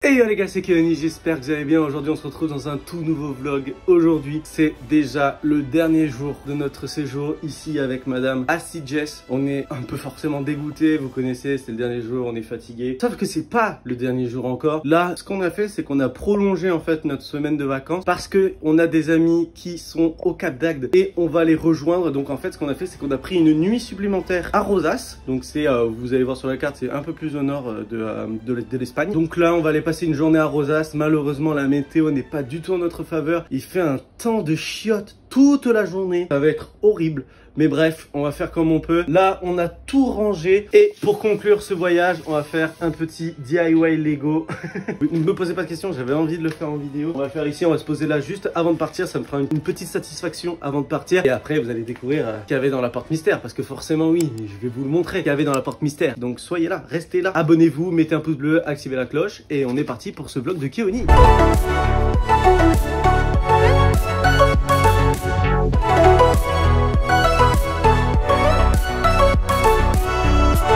Hey yo les gars, c'est Kevin, j'espère que vous allez bien. Aujourd'hui on se retrouve dans un tout nouveau vlog. Aujourd'hui c'est déjà le dernier jour de notre séjour ici avec madame Assi Jess. On est un peu forcément dégoûté, vous connaissez, c'est le dernier jour, on est fatigué. Sauf que c'est pas le dernier jour encore. Là ce qu'on a fait c'est qu'on a prolongé en fait notre semaine de vacances parce que on a des amis qui sont au Cap d'Agde et on va les rejoindre. Donc en fait ce qu'on a fait c'est qu'on a pris une nuit supplémentaire à Rosas. Donc c'est, vous allez voir sur la carte, c'est un peu plus au nord de l'Espagne. Donc là on va aller passer une journée à Rosas. Malheureusement la météo n'est pas du tout en notre faveur. Il fait un temps de chiottes toute la journée. Ça va être horrible. Mais bref, on va faire comme on peut. Là, on a tout rangé. Et pour conclure ce voyage, on va faire un petit DIY Lego. Ne me posez pas de questions, j'avais envie de le faire en vidéo. On va le faire ici, on va se poser là juste avant de partir. Ça me fera une petite satisfaction avant de partir. Et après, vous allez découvrir ce qu'il y avait dans la porte mystère. Parce que forcément, oui, je vais vous le montrer ce qu'il y avait dans la porte mystère. Donc soyez là, restez là. Abonnez-vous, mettez un pouce bleu, activez la cloche. Et on est parti pour ce vlog de Keoni.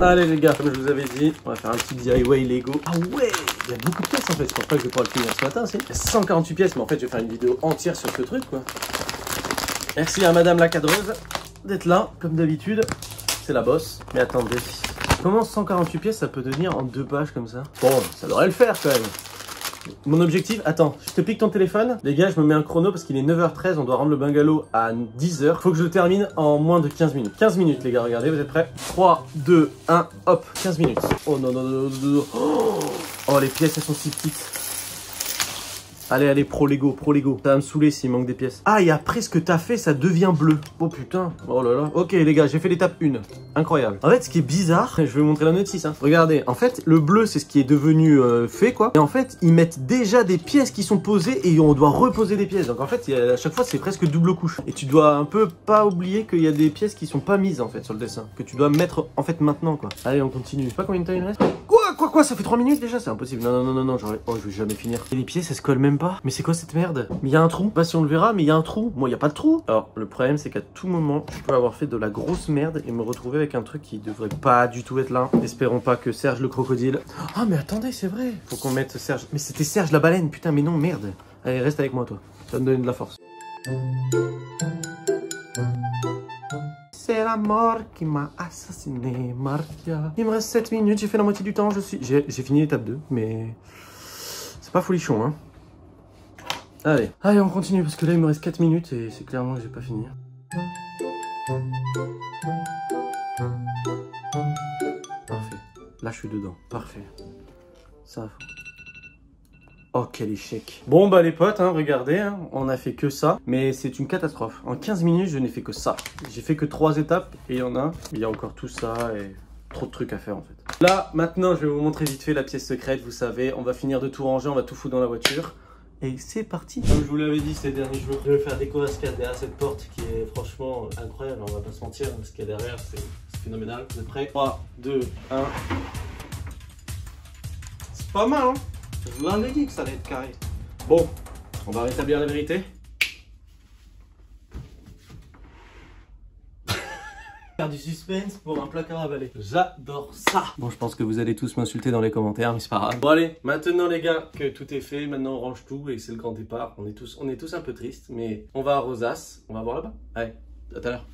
Allez les gars, comme je vous avais dit, on va faire un petit DIY Lego. Ah ouais, il y a beaucoup de pièces en fait, c'est pour ça que je vais pouvoir le finir ce matin aussi. Il y a 148 pièces, mais en fait je vais faire une vidéo entière sur ce truc quoi. Merci à madame la cadreuse d'être là, comme d'habitude. C'est la bosse. Mais attendez, comment 148 pièces ça peut devenir en 2 pages comme ça? Bon, ça devrait le faire quand même. Mon objectif, attends, je te pique ton téléphone. Les gars, je me mets un chrono parce qu'il est 9h13, on doit rendre le bungalow à 10h. Faut que je le termine en moins de 15 minutes. 15 minutes les gars, regardez, vous êtes prêts? 3, 2, 1, hop, 15 minutes. Oh non, non, non, non, non. Oh, les pièces, elles sont si petites. Allez, allez, pro Lego. Ça va me saouler s'il manque des pièces. Ah, et après ce que t'as fait, ça devient bleu. Oh putain. Oh là là. Ok, les gars, j'ai fait l'étape 1. Incroyable. En fait, ce qui est bizarre, je vais vous montrer la notice. Hein. Regardez, en fait, le bleu, c'est ce qui est devenu fait, quoi. Et en fait, ils mettent déjà des pièces qui sont posées et on doit reposer des pièces. Donc en fait, à chaque fois, c'est presque double couche. Et tu dois un peu pas oublier qu'il y a des pièces qui sont pas mises, en fait, sur le dessin. Que tu dois mettre, en fait, maintenant, quoi. Allez, on continue. Je sais pas combien de temps il reste. Quoi, ça fait 3 minutes déjà? C'est impossible. Non, oh, je vais jamais finir. Et les pièces, elles se collent même pas. Mais c'est quoi cette merde? Mais il y a un trou. Pas si on le verra, mais il y a un trou. Moi, il y a pas de trou. Alors, le problème, c'est qu'à tout moment, je peux avoir fait de la grosse merde et me retrouver avec un truc qui devrait pas du tout être là. Espérons pas que Serge le crocodile. Ah, mais attendez, c'est vrai. Faut qu'on mette Serge. Mais c'était Serge la baleine. Putain, mais non, merde. Allez, reste avec moi, toi. Ça va me donner de la force. C'est la mort qui m'a assassiné, Marcia. Il me reste 7 minutes, j'ai fait la moitié du temps, j'ai fini l'étape 2, mais c'est pas folichon, hein. Allez, on continue, parce que là, il me reste 4 minutes et c'est clairement que j'ai pas fini. Parfait. Là, je suis dedans. Parfait. Ça. Oh, quel échec. Bon, bah les potes, hein, regardez, hein, on a fait que ça, mais c'est une catastrophe. En 15 minutes, je n'ai fait que ça. J'ai fait que 3 étapes et il y a encore tout ça et trop de trucs à faire en fait. Là, maintenant, je vais vous montrer vite fait la pièce secrète, vous savez, on va finir de tout ranger, on va tout foutre dans la voiture. Et c'est parti. Comme je vous l'avais dit ces derniers jours, je vais faire découvrir ce qu'il y a derrière cette porte qui est franchement incroyable, on va pas se mentir, ce qu'il y a derrière, c'est phénoménal. Vous êtes prêts? 3, 2, 1. C'est pas mal, hein? Je vous l'avais dit que ça allait être carré. Bon, on va rétablir la vérité. Faire du suspense pour un placard à balai. J'adore ça. Bon, je pense que vous allez tous m'insulter dans les commentaires, mais c'est pas grave. Bon allez, maintenant les gars, que tout est fait, maintenant on range tout et c'est le grand départ. On est tous un peu tristes, mais on va à Rosas, on va voir là-bas. Allez, à tout à l'heure.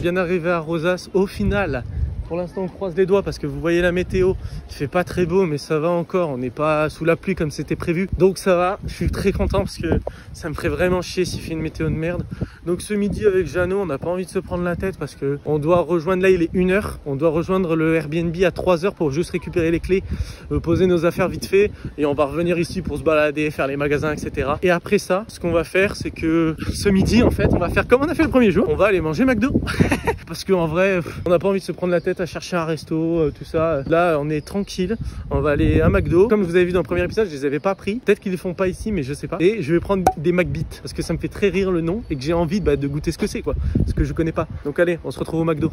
Bien arrivé à Rosas au final. Pour l'instant on croise les doigts parce que vous voyez la météo, il fait pas très beau mais ça va encore, on n'est pas sous la pluie comme c'était prévu, donc ça va. Je suis très content parce que ça me ferait vraiment chier s'il fait une météo de merde. Donc ce midi avec Jeannot, on n'a pas envie de se prendre la tête parce que on doit rejoindre, là il est 1h, on doit rejoindre le Airbnb à 3h pour juste récupérer les clés, poser nos affaires vite fait et on va revenir ici pour se balader, faire les magasins, etc. Et après ça, ce qu'on va faire, c'est que ce midi en fait, on va faire comme on a fait le premier jour, on va aller manger McDo parce qu'en vrai, on n'a pas envie de se prendre la tête à chercher un resto, tout ça. Là, on est tranquille. On va aller à McDo. Comme vous avez vu dans le premier épisode, je les avais pas pris. Peut-être qu'ils les font pas ici, mais je sais pas. Et je vais prendre des McBeat parce que ça me fait très rire le nom et que j'ai envie de goûter ce que c'est, quoi. Parce que je connais pas. Donc allez, on se retrouve au McDo.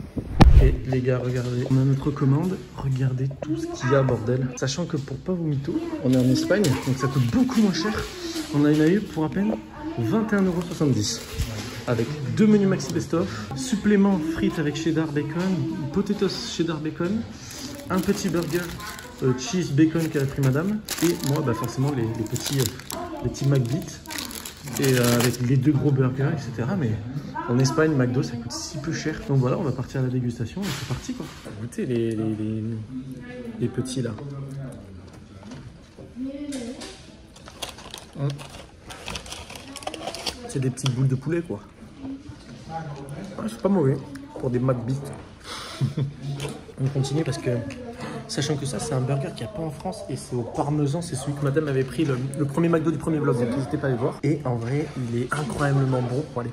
Et les gars, regardez, on a notre commande. Regardez tout ce qu'il y a, bordel. Sachant que pour pas vous mytho, on est en Espagne, donc ça coûte beaucoup moins cher On en a eu pour à peine 21,70 € avec 2 menus maxi best-of, supplément frites avec cheddar bacon, potatoes cheddar bacon, un petit burger cheese bacon qu'a pris madame, et moi bah forcément les petits McBeat, et avec les 2 gros burgers, etc. Mais en Espagne, McDo ça coûte si peu cher. Donc voilà, on va partir à la dégustation et c'est parti quoi. On va goûter les petits là. C'est des petites boules de poulet quoi. Ah, c'est pas mauvais pour des McBeat. On continue parce que, sachant que ça c'est un burger qu'il n'y a pas en France et c'est au parmesan, c'est celui que madame avait pris le premier McDo du premier vlog, donc n'hésitez pas à aller voir. Et en vrai il est incroyablement bon. Bon, allez.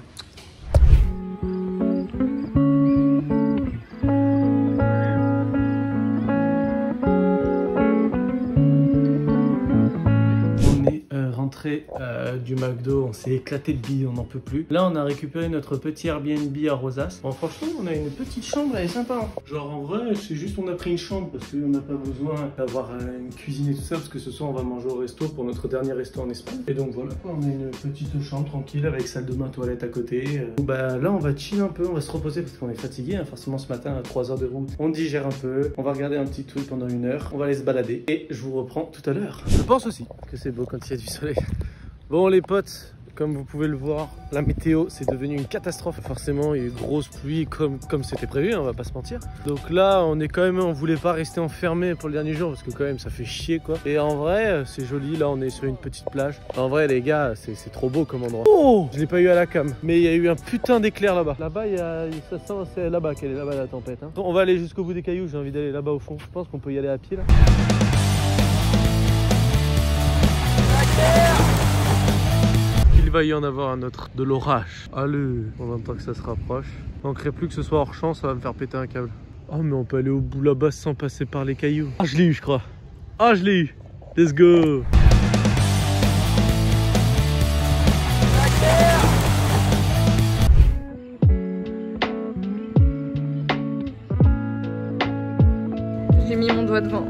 Du McDo, on s'est éclaté de billes, on n'en peut plus. Là on a récupéré notre petit Airbnb à Rosas. Bon franchement on a une petite chambre, elle est sympa hein. Genre en vrai c'est juste on a pris une chambre parce qu'on n'a pas besoin d'avoir une cuisine et tout ça, parce que ce soir on va manger au resto pour notre dernier resto en Espagne. Et donc voilà, on a une petite chambre tranquille avec salle de bain, toilette à côté. Bah là on va chill un peu, on va se reposer parce qu'on est fatigué hein. Forcément ce matin à 3 heures de route, on digère un peu, on va regarder un petit truc pendant 1 heure, on va aller se balader et je vous reprends tout à l'heure. Je pense aussi que c'est beau quand il y a du soleil. Bon les potes, comme vous pouvez le voir, la météo c'est devenu une catastrophe. Forcément il y a eu grosse pluie comme c'était prévu, hein, on va pas se mentir. Donc là on est quand même, on voulait pas rester enfermé pour le dernier jour parce que quand même ça fait chier quoi. Et en vrai c'est joli, là on est sur une petite plage. En vrai les gars c'est trop beau comme endroit. Oh, je l'ai pas eu à la cam, mais il y a eu un putain d'éclair là-bas. Là-bas ça sent, c'est là-bas qu'elle est là-bas la tempête hein. Bon, on va aller jusqu'au bout des cailloux, j'ai envie d'aller là-bas au fond. Je pense qu'on peut y aller à pied là. Il va y en avoir un autre, de l'orage. Allez, en même temps que ça se rapproche. Il manquerait plus que ce soit hors champ, ça va me faire péter un câble. Oh mais on peut aller au bout là-bas sans passer par les cailloux. Ah je l'ai eu je crois. Ah je l'ai eu. Let's go. J'ai mis mon doigt devant.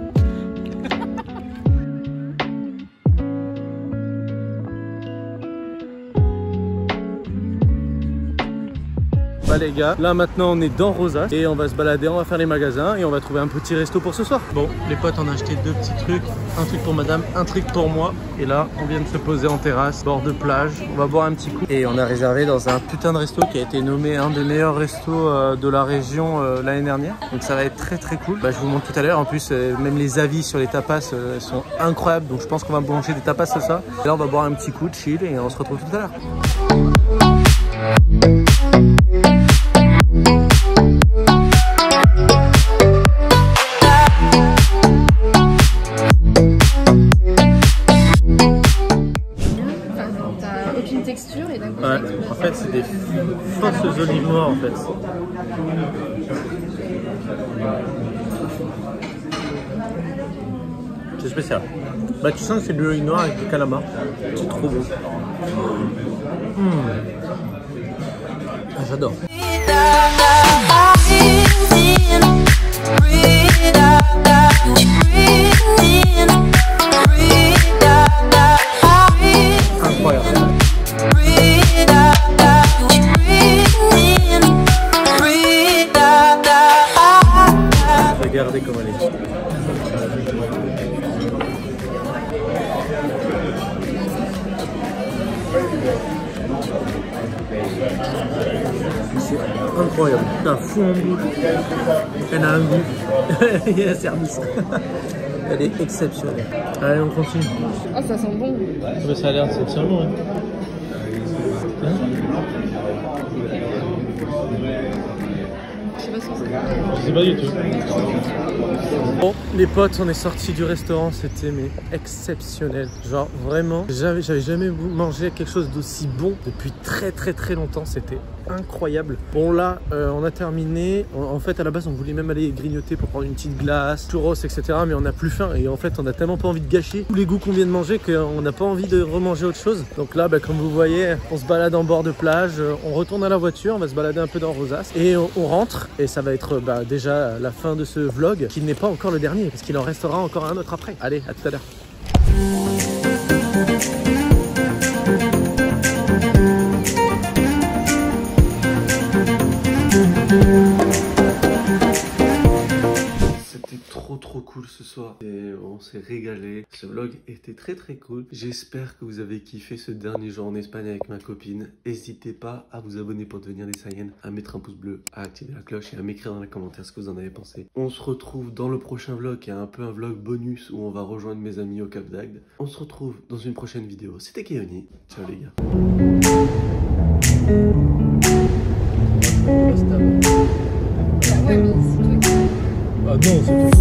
Bah les gars, là maintenant on est dans Rosas et on va se balader, on va faire les magasins et on va trouver un petit resto pour ce soir. Bon, les potes on a acheté 2 petits trucs, un truc pour madame, un truc pour moi. Et là on vient de se poser en terrasse, bord de plage, on va boire un petit coup. Et on a réservé dans un putain de resto qui a été nommé un des meilleurs restos de la région l'année dernière. Donc ça va être très très cool. Bah, je vous montre tout à l'heure, en plus même les avis sur les tapas sont incroyables. Donc je pense qu'on va manger des tapas c'est ça. Et là on va boire un petit coup, chill et on se retrouve tout à l'heure. Ouais, en fait c'est des fausses olives noires en fait. C'est spécial. Bah tu sens que c'est de l'olive noire avec du calamar. C'est trop bon. Ah, j'adore. Incroyable. Regardez comment elle est. C'est incroyable. C'est un fou en bouche. Elle a un goût. Il y a un service. Elle est exceptionnelle. Allez, on continue. Ah, ça sent bon. Mais ça a l'air exceptionnellement. Hein. Je sais pas du tout. Bon, les potes, on est sortis du restaurant, c'était mais exceptionnel. Genre vraiment, j'avais jamais mangé quelque chose d'aussi bon depuis très longtemps. C'était incroyable. Bon là, on a terminé. En fait, à la base, on voulait même aller grignoter pour prendre une petite glace, churros, etc. Mais on n'a plus faim et en fait, on a tellement pas envie de gâcher tous les goûts qu'on vient de manger qu'on n'a pas envie de remanger autre chose. Donc là, bah, comme vous voyez, on se balade en bord de plage, on retourne à la voiture, on va se balader un peu dans Rosas et on rentre. Et ça va être bah, déjà la fin de ce vlog qui n'est pas encore le dernier parce qu'il en restera encore un autre après. Allez, à tout à l'heure. on s'est régalé. Ce vlog était très très cool. J'espère que vous avez kiffé ce dernier jour en Espagne avec ma copine. N'hésitez pas à vous abonner pour devenir des Saiyans, à mettre un pouce bleu, à activer la cloche et à m'écrire dans les commentaires ce que vous en avez pensé. On se retrouve dans le prochain vlog, qui est un peu un vlog bonus où on va rejoindre mes amis au Cap d'Agde. On se retrouve dans une prochaine vidéo. C'était Keoni. Ciao les gars. Ouais, mais c'est toi qui... Ah non, c'est toi.